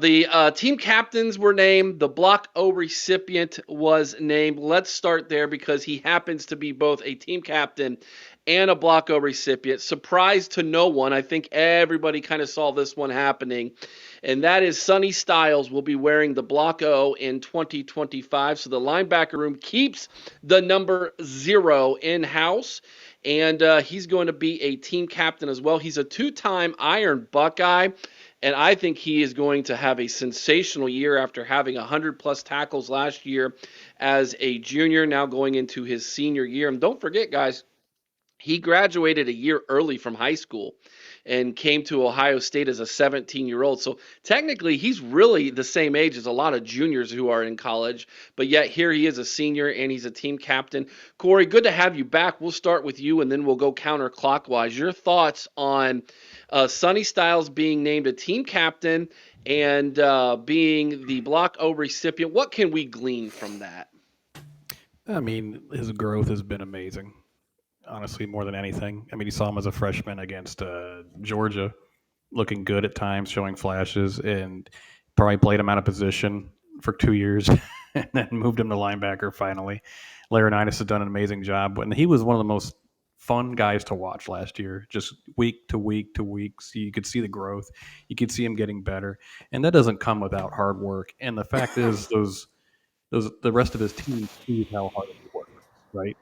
the team captains were named. The Block O recipient was named. Let's start there because he happens to be both a team captain and a Block O recipient. Surprise to no one. I think everybody kind of saw this one happening. And that is Sonny Styles will be wearing the Block O in 2025. So the linebacker room keeps the number 0 in-house. And he's going to be a team captain as well. He's a 2-time Iron Buckeye. And I think he is going to have a sensational year after having 100-plus tackles last year as a junior, now going into his senior year. And don't forget, guys, he graduated a year early from high school and came to Ohio State as a 17-year-old. So technically, he's really the same age as a lot of juniors who are in college. But yet here he is a senior and he's a team captain. Cory, good to have you back. We'll start with you and then we'll go counterclockwise. Your thoughts on Sonny Styles being named a team captain and being the Block O recipient? What can we glean from that? I mean, his growth has been amazing. Honestly, more than anything. I mean, you saw him as a freshman against Georgia, looking good at times, showing flashes, and probably played him out of position for 2 years and then moved him to linebacker finally. Larry Inniss has done an amazing job, and he was one of the most fun guys to watch last year, just week to week to week. So you could see the growth. You could see him getting better, and that doesn't come without hard work. And the fact is, those the rest of his team sees how hard he works, right?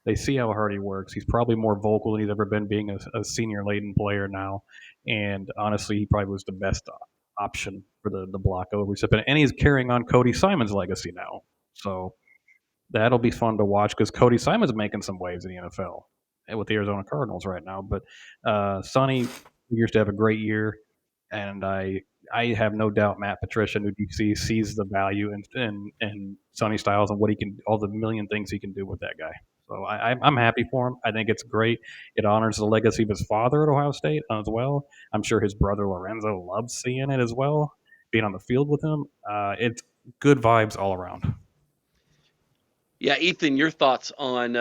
They see how hard he works. He's probably more vocal than he's ever been, being a senior laden player now. And honestly, he probably was the best option for the block over recipient. And he's carrying on Cody Simon's legacy now. So that'll be fun to watch because Cody Simon's making some waves in the NFL with the Arizona Cardinals right now. But Sonny figures to have a great year, and I have no doubt Matt Patricia, new DC, sees the value in Sonny Styles and what he can, all the million things he can do with that guy. So I'm happy for him. I think it's great. It honors the legacy of his father at Ohio State as well. I'm sure his brother Lorenzo loves seeing it as well, being on the field with him. It's good vibes all around. Yeah, Ethan, your thoughts on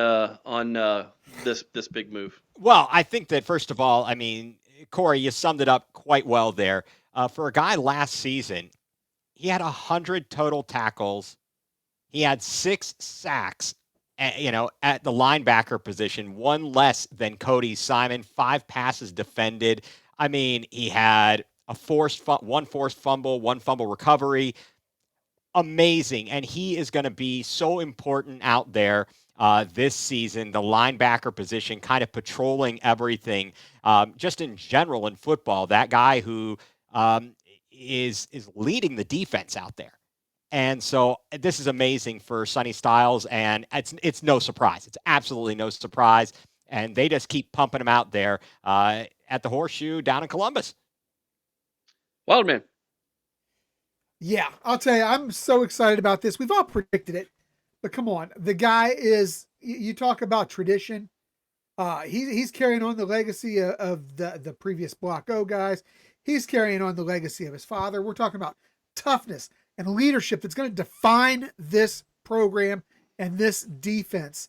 this big move? Well, I think that first of all, I mean, Cory, you summed it up quite well there. For a guy last season, he had 100 total tackles. He had 6 sacks, at the linebacker position, one less than Cody Simon, 5 passes defended. I mean, he had one forced fumble, 1 fumble recovery. Amazing. And he is going to be so important out there this season, the linebacker position, kind of patrolling everything, just in general in football. That guy who is leading the defense out there. And so this is amazing for Sonny Styles, and it's no surprise. It's absolutely no surprise. And they just keep pumping him out there at the Horseshoe down in Columbus. Wildman. Yeah, I'll tell you, I'm so excited about this. We've all predicted it, but come on, the guy is. You talk about tradition. He's carrying on the legacy of the previous Block O guys. He's carrying on the legacy of his father. We're talking about toughness and leadership that's going to define this program and this defense.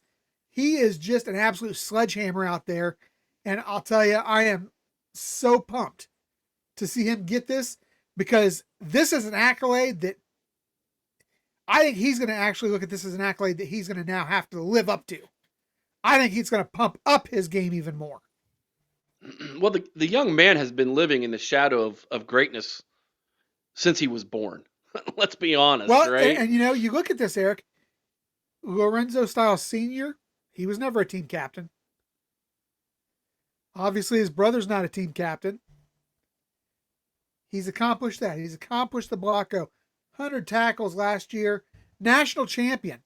He is just an absolute sledgehammer out there, and I'll tell you, I am so pumped to see him get this. Because this is an accolade that I think he's going to actually look at this as an accolade that he's going to now have to live up to. I think he's going to pump up his game even more. Well, the young man has been living in the shadow of greatness since he was born. Let's be honest, well, right? And you look at this, Eric. Lorenzo Styles Sr., he was never a team captain. Obviously, his brother's not a team captain. He's accomplished that. He's accomplished the Block O. 100 tackles last year. National champion.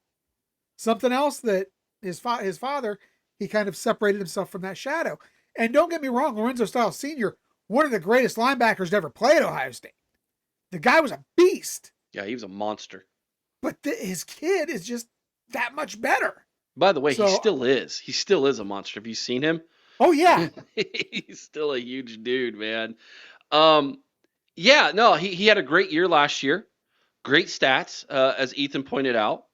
Something else that his father, he kind of separated himself from that shadow. And don't get me wrong, Lorenzo Styles Sr., one of the greatest linebackers to ever play at Ohio State. The guy was a beast. Yeah, he was a monster. But his kid is just that much better. By the way, he still is. He still is a monster. Have you seen him? Oh, yeah. He's still a huge dude, man. Yeah, no, he had a great year last year. Great stats, as Ethan pointed out.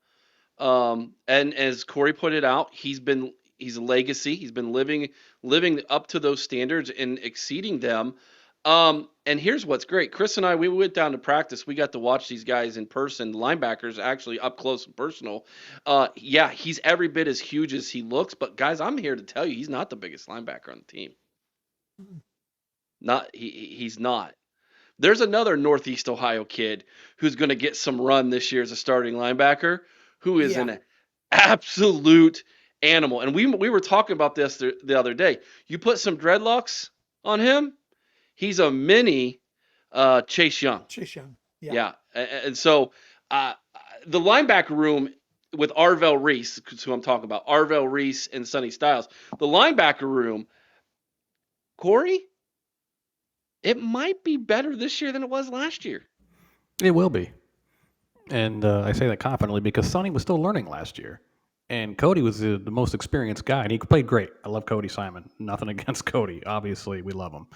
And as Cory pointed out, he's a legacy. He's been living up to those standards and exceeding them. And here's what's great. Chris and I, we went down to practice. We got to watch these guys in person, linebackers actually up close and personal. Yeah, he's every bit as huge as he looks. But guys, I'm here to tell you, he's not the biggest linebacker on the team. He's not. There's another Northeast Ohio kid who's going to get some run this year as a starting linebacker, who is an absolute animal. And we were talking about this the other day. You put some dreadlocks on him, he's a mini Chase Young. Chase Young. Yeah. And so the linebacker room with Arvell Reese, who I'm talking about, Arvell Reese and Sonny Styles, the linebacker room, Cory, it might be better this year than it was last year. It will be. And I say that confidently because Sonny was still learning last year. And Cody was the most experienced guy, and he played great. I love Cody Simon. Nothing against Cody. Obviously, we love him.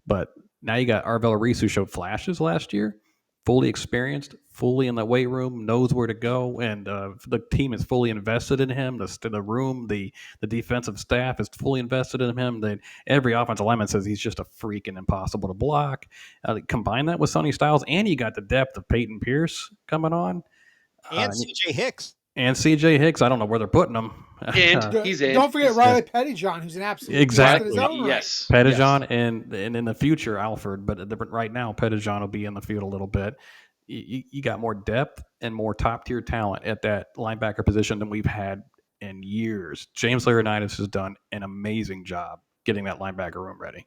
But now you got Arvell Reese, who showed flashes last year, fully experienced, fully in the weight room, knows where to go, and the team is fully invested in him. The room, the defensive staff is fully invested in him. Every offensive lineman says he's just a freak and impossible to block. Combine that with Sonny Styles, and you got the depth of Peyton Pierce coming on. And C.J. Hicks. And C.J. Hicks, I don't know where they're putting him. And he's in. Don't forget Riley Pettyjohn, who's an absolute exactly. beast in his own right. Yes. Pettyjohn and in the future, Alford. But right now, Pettyjohn will be in the field a little bit. You got more depth and more top-tier talent at that linebacker position than we've had in years. James Laurinaitis has done an amazing job getting that linebacker room ready.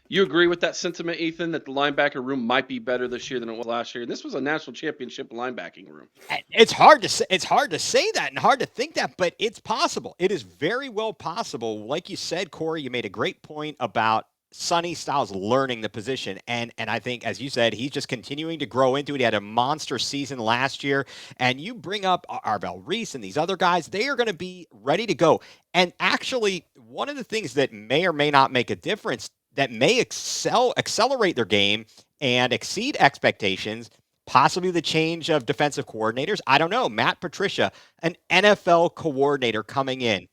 You agree with that sentiment, Ethan, that the linebacker room might be better this year than it was last year? And this was a national championship linebacking room. It's hard to say. It's hard to say that and hard to think that, but it's possible. It is very well possible. Like you said, Cory, you made a great point about Sonny Styles learning the position, and I think, as you said, he's just continuing to grow into it. He had a monster season last year, and you bring up Arvell Reese and these other guys; they are going to be ready to go. And actually, one of the things that may or may not make a difference, that may accelerate their game and exceed expectations, possibly the change of defensive coordinators. I don't know. Matt Patricia, an NFL coordinator coming in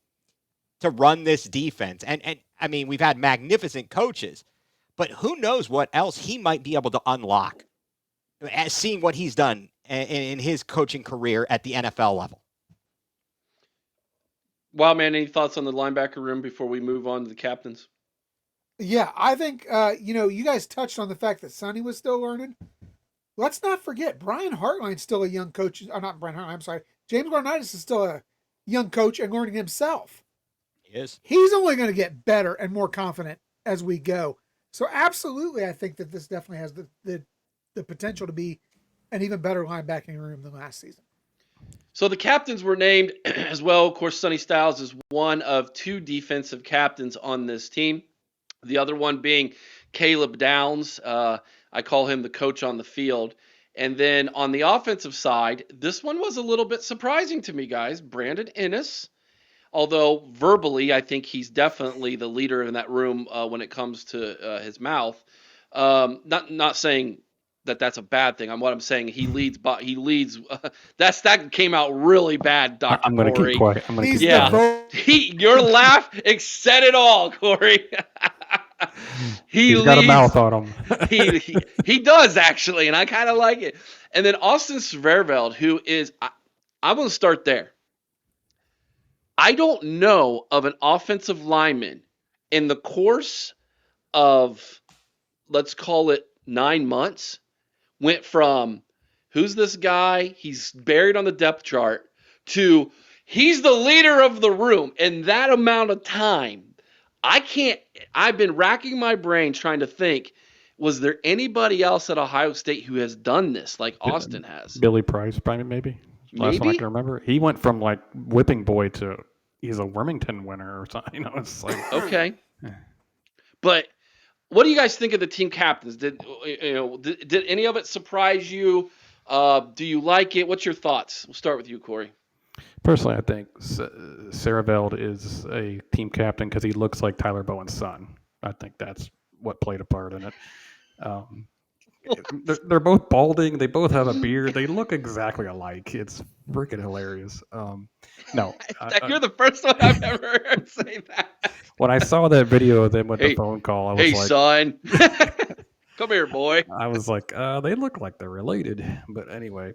to run this defense. And I mean, we've had magnificent coaches, but who knows what else he might be able to unlock, seeing what he's done in his coaching career at the NFL level. Wow, man, any thoughts on the linebacker room before we move on to the captains? Yeah, I think, you guys touched on the fact that Sonny was still learning. Let's not forget, Brian Hartline's still a young coach. Not Brian Hartline, I'm sorry. James Laurinaitis is still a young coach and learning himself. He is. He's only going to get better and more confident as we go. So absolutely, I think that this definitely has the potential to be an even better linebacking room than last season. So the captains were named as well. Of course, Sonny Styles is one of two defensive captains on this team. The other one being Caleb Downs. I call him the coach on the field. And then on the offensive side, this one was a little bit surprising to me, guys. Brandon Inniss, although verbally I think he's definitely the leader in that room when it comes to his mouth. Not saying that that's a bad thing. What I'm saying, he leads. That came out really bad, Dr. I'm going to keep quiet. Your laugh said it all, Cory. He's got a mouth on him. he does actually, and I kind of like it. And then Austin Siereveld, who is, I'm going to start there. I don't know of an offensive lineman in the course of, let's call it 9 months, went from who's this guy? He's buried on the depth chart to he's the leader of the room in that amount of time. I've been racking my brain trying to think, was there anybody else at Ohio State who has done this like Austin has? Billy Price, probably, maybe. Last one I can remember. He went from like whipping boy to he's a Wilmington winner or something. It's like okay. But what do you guys think of the team captains? Did any of it surprise you? Do you like it? What's your thoughts? We'll start with you, Cory. Personally, I think Siereveld is a team captain because he looks like Tyler Bowen's son. I think that's what played a part in it. They're both balding. They both have a beard. They look exactly alike. It's freaking hilarious. No, you're the first one I've ever heard say that. When I saw that video of them with the phone call, I was like, son. Come here, boy. I was like, they look like they're related. But anyway,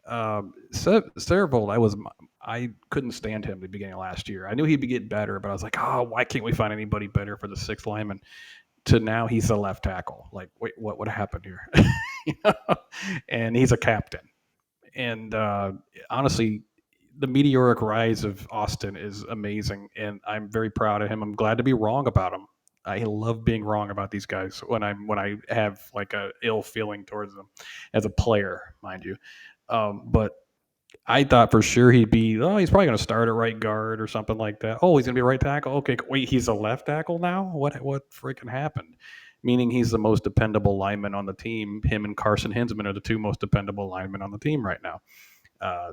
Siereveld, I couldn't stand him at the beginning of last year. I knew he'd be getting better, but I was like, oh, why can't we find anybody better for the sixth lineman? To now he's a left tackle. Like, wait, what happened here? You know? And he's a captain. And honestly, the meteoric rise of Austin is amazing, and I'm very proud of him. I'm glad to be wrong about him. I love being wrong about these guys when I have like a ill feeling towards them as a player, mind you. But I thought for sure he's probably going to start at right guard or something like that. Oh, he's going to be a right tackle. Okay, wait, he's a left tackle now. What freaking happened? Meaning he's the most dependable lineman on the team. Him and Carson Hinsman are the two most dependable linemen on the team right now.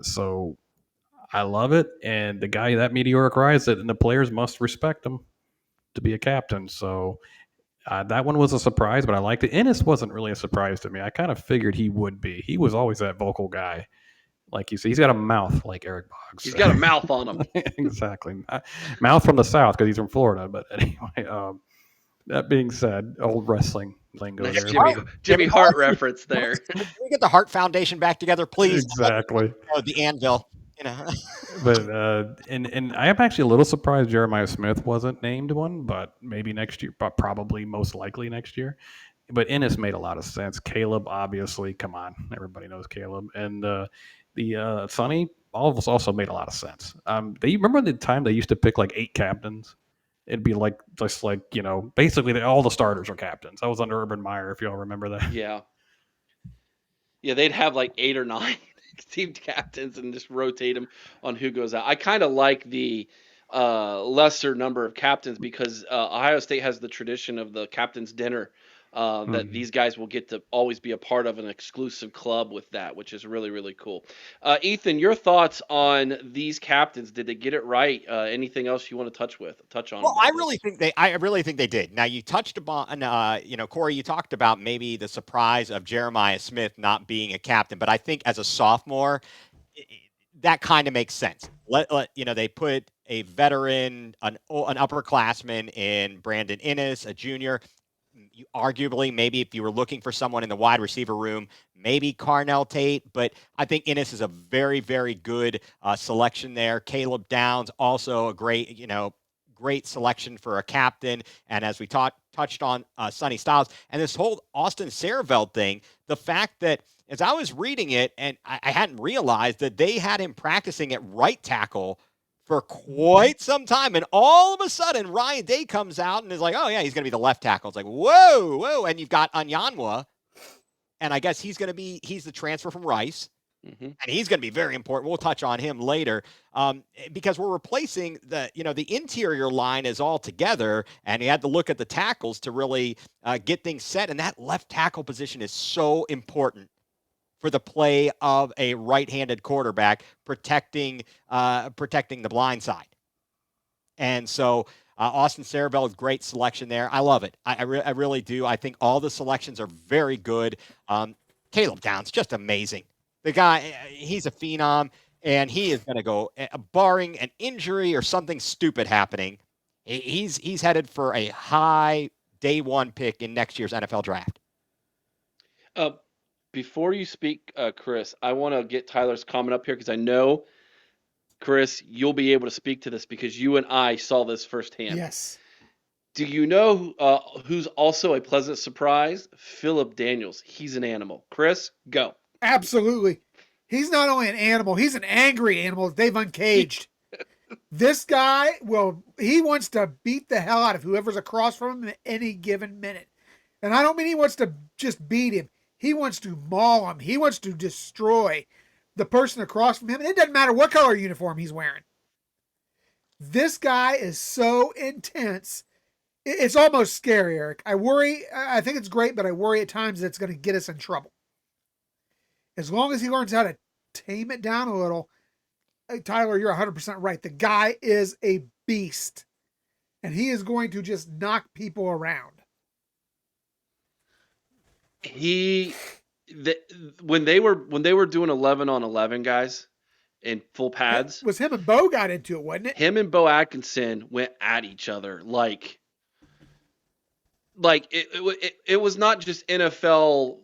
So I love it, and the guy that meteoric rise, and the players must respect him to be a captain. So that one was a surprise, but I liked it. Inniss wasn't really a surprise to me. I kind of figured he would be. He was always that vocal guy, like you see. He's got a mouth like Eric Boggs. He's got a mouth on him. Exactly, mouth from the South because he's from Florida. But anyway, that being said, old wrestling lingo Nice there. Jimmy Hart reference there. Can we get the Hart Foundation back together, please? Exactly. The anvil. But and I am actually a little surprised Jeremiah Smith wasn't named one, but maybe next year, but probably most likely next year. But Inniss made a lot of sense. Caleb, obviously, come on, everybody knows Caleb, and the Sonny also made a lot of sense. They remember the time they used to pick like 8 captains. It'd be like just like basically all the starters are captains. I was under Urban Meyer, if y'all remember that. Yeah, they'd have like 8 or 9 team captains and just rotate them on who goes out. I kind of like the lesser number of captains because Ohio State has the tradition of the captain's dinner that these guys will get to always be a part of an exclusive club with that, which is really, really cool. Ethan, your thoughts on these captains? Did they get it right? Anything else you want to touch on? Well, I really think they did. Now you touched upon, Cory, you talked about maybe the surprise of Jeremiah Smith not being a captain, but I think as a sophomore, that kind of makes sense. They put a veteran, an upperclassman in Brandon Inniss, a junior. Arguably, maybe if you were looking for someone in the wide receiver room, maybe Carnell Tate, but I think Inniss is a very, very good selection there. Caleb Downs, also a great selection for a captain. And as we touched on Sonny Styles and this whole Austin Siereveld thing, the fact that as I was reading it, and I hadn't realized that they had him practicing at right tackle for quite some time. And all of a sudden, Ryan Day comes out and is like, oh, yeah, he's going to be the left tackle. It's like, whoa. And you've got Anyanwa. And I guess he's the transfer from Rice. Mm-hmm. And he's going to be very important. We'll touch on him later because we're replacing the interior line is all together. And you had to look at the tackles to really get things set. And that left tackle position is so important for the play of a right-handed quarterback protecting the blind side. And so Austin Siereveld, great selection there. I love it. I really do. I think all the selections are very good. Caleb Downs, just amazing. The guy, he's a phenom, and he is going to go, barring an injury or something stupid happening, he's headed for a high day 1 pick in next year's NFL draft. Before you speak, Chris, I want to get Tyler's comment up here because I know, Chris, you'll be able to speak to this because you and I saw this firsthand. Yes. Do you know who's also a pleasant surprise? Philip Daniels. He's an animal. Chris, go. Absolutely. He's not only an animal, he's an angry animal they've uncaged. This guy, he wants to beat the hell out of whoever's across from him at any given minute. And I don't mean he wants to just beat him. He wants to maul him. He wants to destroy the person across from him. And it doesn't matter what color uniform he's wearing. This guy is so intense. It's almost scary, Eric. I think it's great, but I worry at times that it's going to get us in trouble. As long as he learns how to tame it down a little, Tyler, you're 100% right. The guy is a beast. And he is going to just knock people around. When they were doing 11 on 11 guys in full pads, it was him and Bo got into it, wasn't it? Him and Bo Atkinson went at each other like like it was not just NFL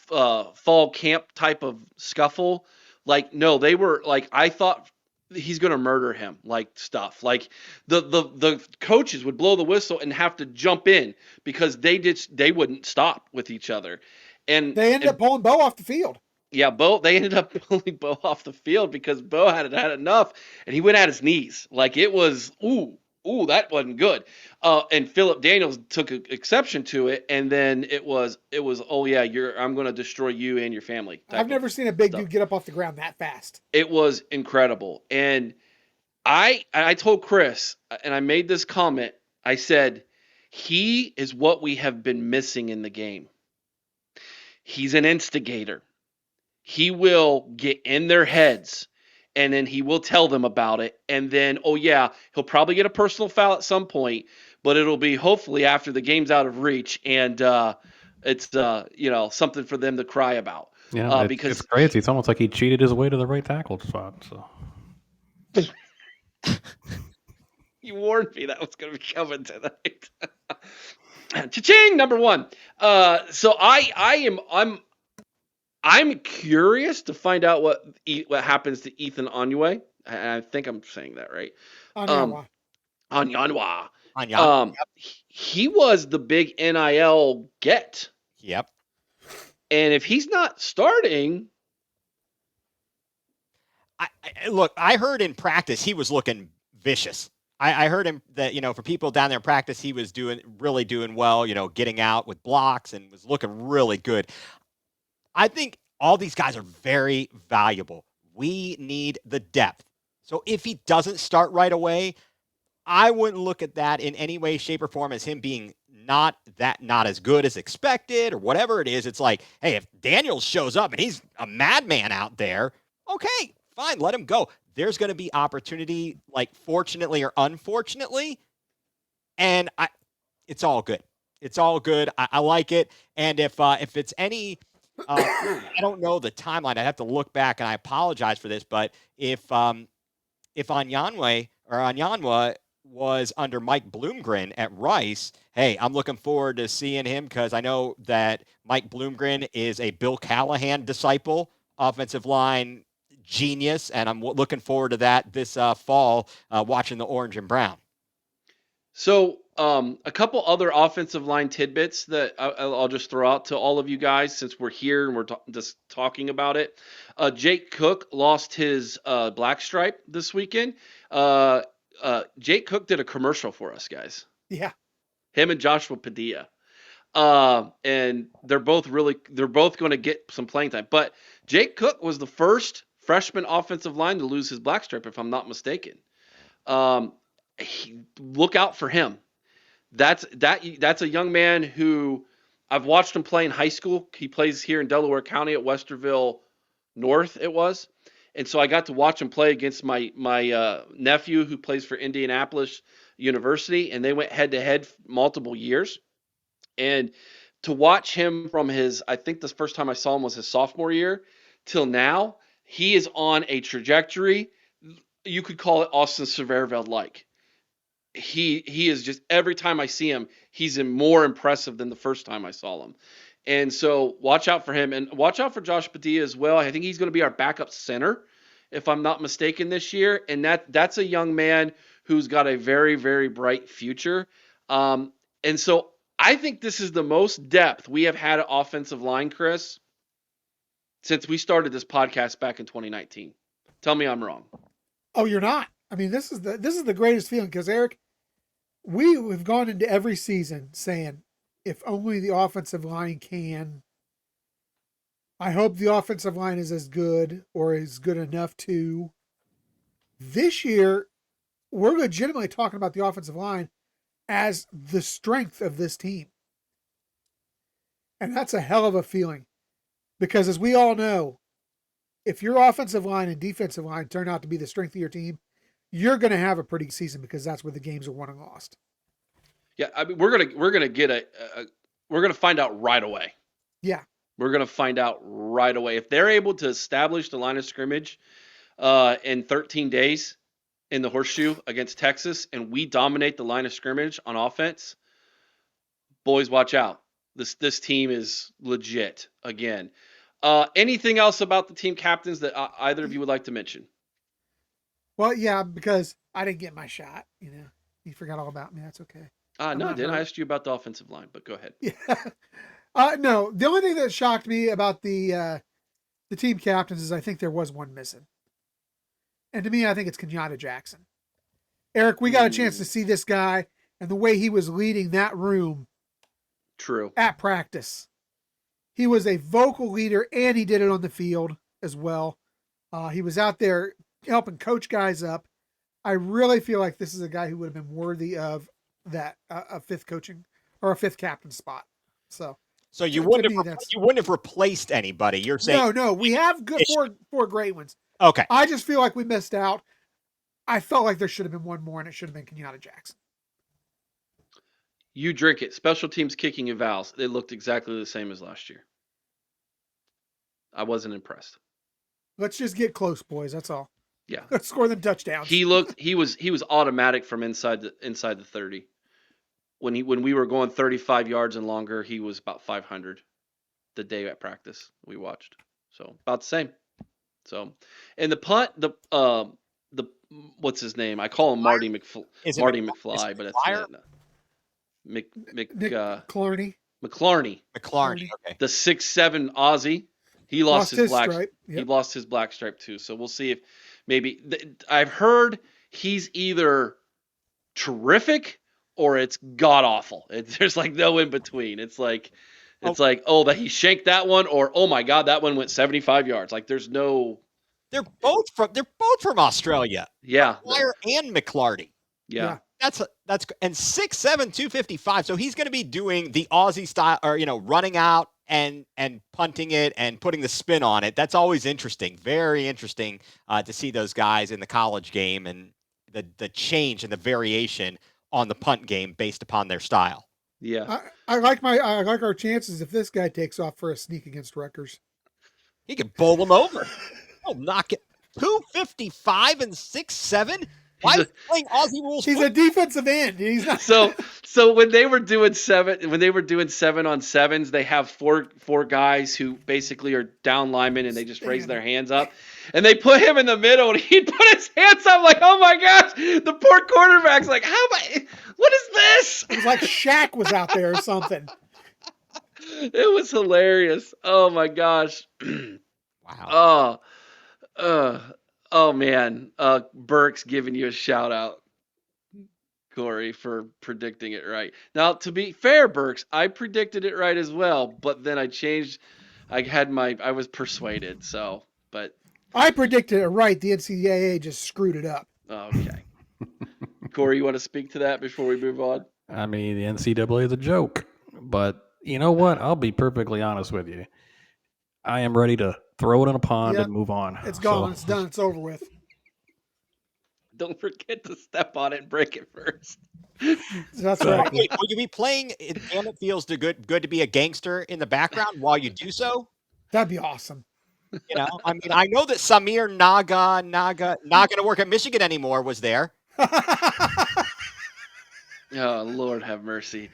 fall camp type of scuffle. Like, no, they were like, I thought he's gonna murder him, like stuff. Like the coaches would blow the whistle and have to jump in because they wouldn't stop with each other. They ended up pulling Bo off the field. Yeah, they ended up pulling Bo off the field because Bo had enough, and he went at his knees. Like, it was, ooh, that wasn't good. And Philip Daniels took exception to it, and then it was, oh yeah, I'm going to destroy you and your family. I've never seen a big dude get up off the ground that fast. It was incredible, and I told Chris, and I made this comment. I said, he is what we have been missing in the game. He's an instigator. He will get in their heads, and then he will tell them about it. And then, oh yeah, he'll probably get a personal foul at some point, but it'll be hopefully after the game's out of reach, and it's something for them to cry about. Yeah, because it's crazy. It's almost like he cheated his way to the right tackle spot. So you warned me that was going to be coming tonight. Cha-ching, number one. So I'm curious to find out what happens to Ethan Onyewu. I think I'm saying that right. Onyewu. He was the big NIL get. Yep. And if he's not starting, I heard in practice he was looking vicious. I heard him that, for people down there in practice, he was really doing well, getting out with blocks and was looking really good. I think all these guys are very valuable. We need the depth. So if he doesn't start right away, I wouldn't look at that in any way, shape, or form as him being not as good as expected or whatever it is. It's like, hey, if Daniels shows up and he's a madman out there, okay, fine, let him go. There's going to be opportunity, like fortunately or unfortunately, and it's all good. It's all good. I like it. And if it's any, I don't know the timeline. I'd have to look back, and I apologize for this. But if Onyewu was under Mike Bloomgren at Rice, hey, I'm looking forward to seeing him because I know that Mike Bloomgren is a Bill Callahan disciple, offensive line genius, and I'm looking forward to that this fall, watching the Orange and Brown. So a couple other offensive line tidbits that I'll just throw out to all of you guys since we're here and we're just talking about it. Jake Cook lost his black stripe this weekend. Jake Cook did a commercial for us, guys. Yeah. Him and Joshua Padilla. And they're both going to get some playing time. But Jake Cook was the first freshman offensive line to lose his black stripe, if I'm not mistaken. Look out for him. That's a young man who I've watched him play in high school. He plays here in Delaware County at Westerville North, it was. And so I got to watch him play against my nephew who plays for Indianapolis University, and they went head-to-head multiple years. And to watch him from I think the first time I saw him was his sophomore year, till now, he is on a trajectory. You could call it Austin Siereveld-like. He is just, every time I see him, he's more impressive than the first time I saw him. And so watch out for him, and watch out for Josh Padilla as well. I think he's going to be our backup center, if I'm not mistaken, this year. And that's a young man who's got a very, very bright future. And so I think this is the most depth we have had at offensive line, Chris, since we started this podcast back in 2019. Tell me I'm wrong. Oh, you're not. I mean, this is the greatest feeling because, Eric, we've gone into every season saying, if only the offensive line can. I hope the offensive line is as good or is good enough to. This year, we're legitimately talking about the offensive line as the strength of this team. And that's a hell of a feeling. Because as we all know, if your offensive line and defensive line turn out to be the strength of your team, you're going to have a pretty good season because that's where the games are won and lost. Yeah, I mean, we're gonna find out right away. Yeah, we're gonna find out right away if they're able to establish the line of scrimmage in 13 days in the horseshoe against Texas, and we dominate the line of scrimmage on offense. boys, watch out. This team is legit again. Anything else about the team captains that either of you would like to mention? Well, yeah, because I didn't get my shot. You forgot all about me. That's okay. No, I not didn't. I hurt. asked you about the offensive line, but go ahead. Yeah. No, the only thing that shocked me about the team captains is I think there was one missing, and to me, I think it's Kenyatta Jackson. Eric, we got a chance to see this guy and the way he was leading that room. True. At practice, he was a vocal leader, and he did it on the field as well. He was out there helping coach guys up. I really feel like this is a guy who would have been worthy of that a fifth coaching or a fifth captain spot. So you wouldn't have replaced anybody. You're saying no. We have good four great ones. Okay. I just feel like we missed out. I felt like there should have been one more, and it should have been Kenyatta Jackson. You drink it. Special teams kicking evals. They looked exactly the same as last year. I wasn't impressed. Let's just get close, boys. That's all. Yeah. Let's score them touchdowns. He was automatic from inside the 30. When we were going 35 yards and longer, he was about 500 the day at practice we watched. So about the same. So, and the punt, the what's his name? I call him Marty McFly, but it's not. McClarney. McClarney. Okay. The 6'7" Aussie. He lost his black stripe. Yep. He lost his black stripe too. So we'll see if maybe I've heard he's either terrific or it's god awful. There's like no in between. It's like that he shanked that one, or oh my god, that one went 75 yards. Like there's no. They're both from Australia. Yeah. McGuire and McClarty. Yeah. That's and 6'7", 255. So he's going to be doing the Aussie style, or running out and punting it and putting the spin on it. That's always interesting. Very interesting to see those guys in the college game and the change and the variation on the punt game based upon their style. Yeah. I like our chances if this guy takes off for a sneak against Rutgers. He could bowl them over. Oh, knock it. 255 and 6'7". Why is he playing Aussie rules? He's a defensive end. He's not. So when they were doing 7-on-7s, they have four guys who basically are down linemen and they just raise their hands up, and they put him in the middle and he put his hands up like, oh my gosh, the poor quarterback's like, what is this? It was like Shaq was out there or something. It was hilarious. Oh my gosh. Wow. Oh man, Burke's giving you a shout out, Cory, for predicting it right. Now, to be fair, Burks, I predicted it right as well, but then I changed. I was persuaded. So, but I predicted it right. The NCAA just screwed it up. Okay. Cory, you want to speak to that before we move on? I mean, the NCAA is a joke, but you know what? I'll be perfectly honest with you. I am ready to throw it in a pond and move on. It's gone. It's done. It's over with. Don't forget to step on it and break it first. That's right. Wait, will you be playing Damn It Feels Good to Be a Gangster in the background while you do so? That'd be awesome. I mean, I know that Samir Naga, not going to work at Michigan anymore, was there. Oh, Lord have mercy.